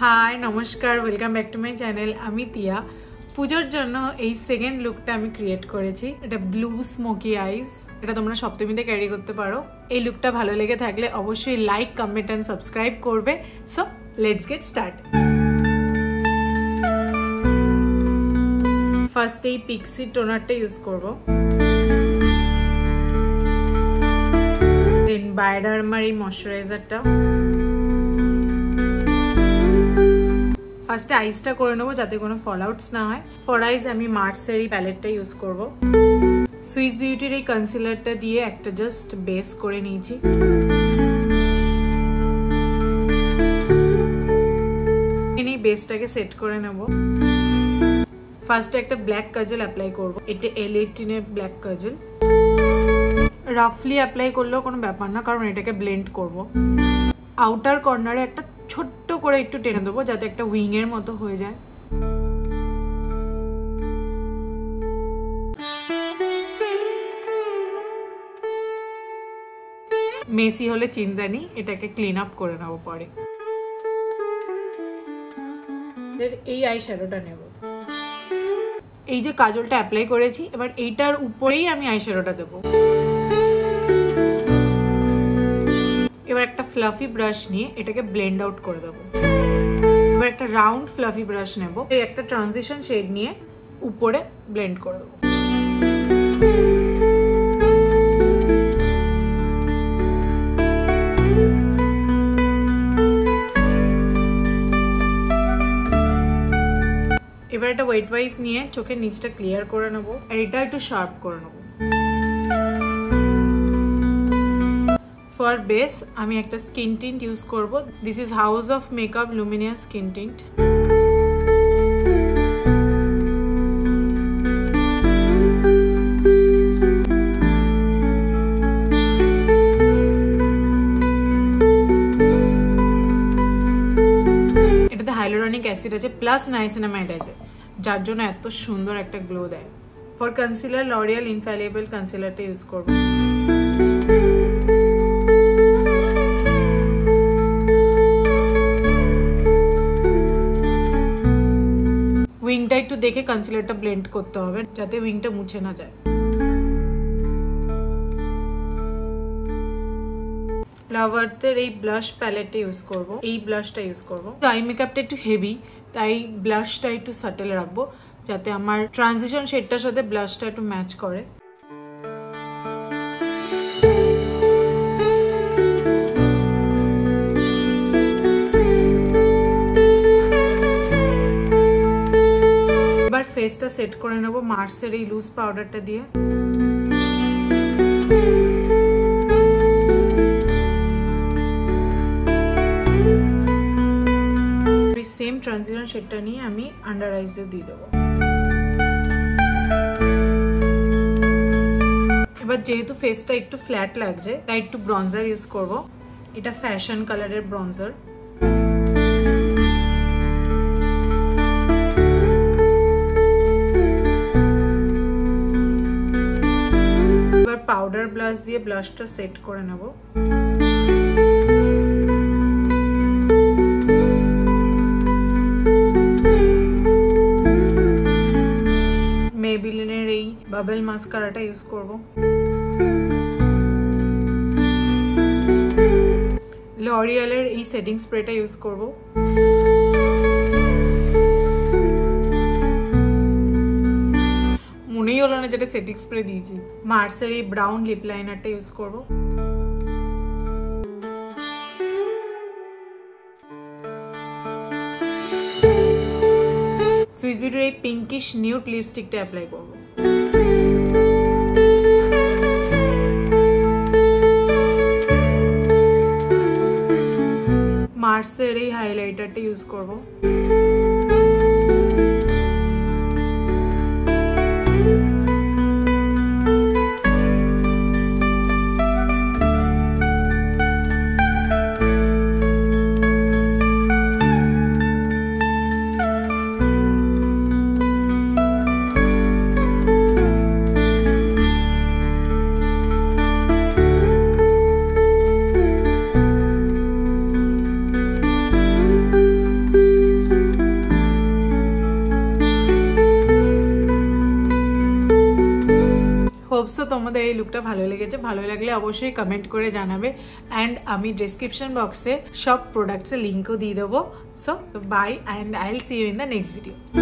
High নমস্কার, welcome back to my channel. আমি তিয়া। পুজোর জন্য এই সেকেন্ড লুকটা আমি ক্রিয়েট করেছি। এটা ব্লু স্মোকি আইজ। এটা তোমরা সপ্তমীতে ক্যারি করতে পারো। এই লুকটা ভালো লেগে থাকলে অবশ্যই লাইক, কমেন্ট এন্ড সাবস্ক্রাইব করবে। So let's get start. First এই পিক্সি টোনারটা ইউজ করব। দেন বায়োডার্মার এই ময়শ্চারাইজারটা। ফার্স্টে আইসটা করে নেবো যাতে কোনো ফল আউটস না হয়। ফর আইস আমি মার্সের এই প্যালেটটা ইউজ করব। সুইস বিউটির এই কনসিলারটা দিয়ে একটা জাস্ট বেস করে নিয়েছি। এই বেসটাকে সেট করে নেব। ফার্স্টে একটা ব্ল্যাক কাজল অ্যাপ্লাই করব। এটা L18 এর ব্ল্যাক কাজল। রাফলি অ্যাপ্লাই করলেও কোনো ব্যাপার না, কারণ এটাকে ব্লেন্ড করব। আউটার কর্নারে একটা ছোট্ট করে একটু টেনে দেবো যাতে একটা উইং এর মতো হয়ে যায়। মেসি হলে চিন্তা নেই, এটাকে ক্লিন আপ করে নেবো পরে। এই আই শ্যাডোটা নেব। এই যে কাজলটা অ্যাপ্লাই করেছি, এবার এইটার উপরেই আমি আই শ্যাডোটা দেবো। এবার একটা ফ্লাফি ব্রাশ নিয়ে এটাকে ব্লেন্ড আউট করে দেবো। এবার একটা রাউন্ড ফ্লাফি ব্রাশ নেব। এই একটা ট্রানজিশন শেড নিয়ে উপরে ব্লেন্ড করে দেবো। এবার একটা ওয়েট ওয়াইপস নিয়ে চোখের নিচটা ক্লিয়ার করে নেব, আর এটা একটু শার্প করে নেব। ফর বেস আমি একটা স্কিন টিন্ট ইউজ করব। This is house of makeup Luminous skin tint. এটাতে হাইলোরনিক অ্যাসিড আছে প্লাস নাইসিনামাইড আছে, যার জন্য এত সুন্দর একটা গ্লো দেয়। ফর কনসিলার লরিয়াল ইনফ্যালিবল কনসিলারটা ইউজ করব। উইংটা একটু দেখে কনসিলারটা ব্লেন্ড করতে হবে যাতে উইংটা মুছে না যায়। ফ্লাওয়ারদের এই ব্লাশ প্যালেটটা ইউজ করব। এই ব্লাশটা ইউজ করব। আই মেকআপটা একটু হেভি, তাই ব্লাশটা একটু সাটেল রাখবো যাতে আমার ট্রানজিশন শেডটার সাথে ব্লাশটা একটু ম্যাচ করে। এবার ফেসটা সেট করে নেব মার্সের এই লুজ পাউডারটা দিয়ে। সেম ট্রানজিশন শেডটা নিয়ে আমি আন্ডার আইজে দিয়ে দেবো। এবার যেহেতু ফেসটা একটু ফ্ল্যাট লাগছে, তাই একটু ব্রঞ্জার ইউজ করব। এটা ফ্যাশন কালারের ব্রঞ্জার। এবার পাউডার ব্লাশ দিয়ে ব্লাশটা সেট করে নেব। মেবিলিনের এই বাবল মাস্কারাটা ইউজ করব। লরিয়ালের এই সেটিং স্প্রেটা ইউজ করব। মনেই হলো না যেটা সেটিং স্প্রে দিয়েছি। মার্সের এই ব্রাউন লিপ লাইনারটা ইউজ করব। সুইস বিউটির এই পিঙ্কিশ নিউড লিপস্টিকটা অ্যাপ্লাই করব। মার্সের এই হাইলাইটারটা ইউজ করব। সো তোমাদের এই লুকটা ভালো লেগেছে, ভালো লাগলে অবশ্যই কমেন্ট করে জানাবে। অ্যান্ড আমি ডেসক্রিপশন বক্সে সব প্রোডাক্টসের লিঙ্কও দিয়ে দেবো। So bye and I will see you in the next video.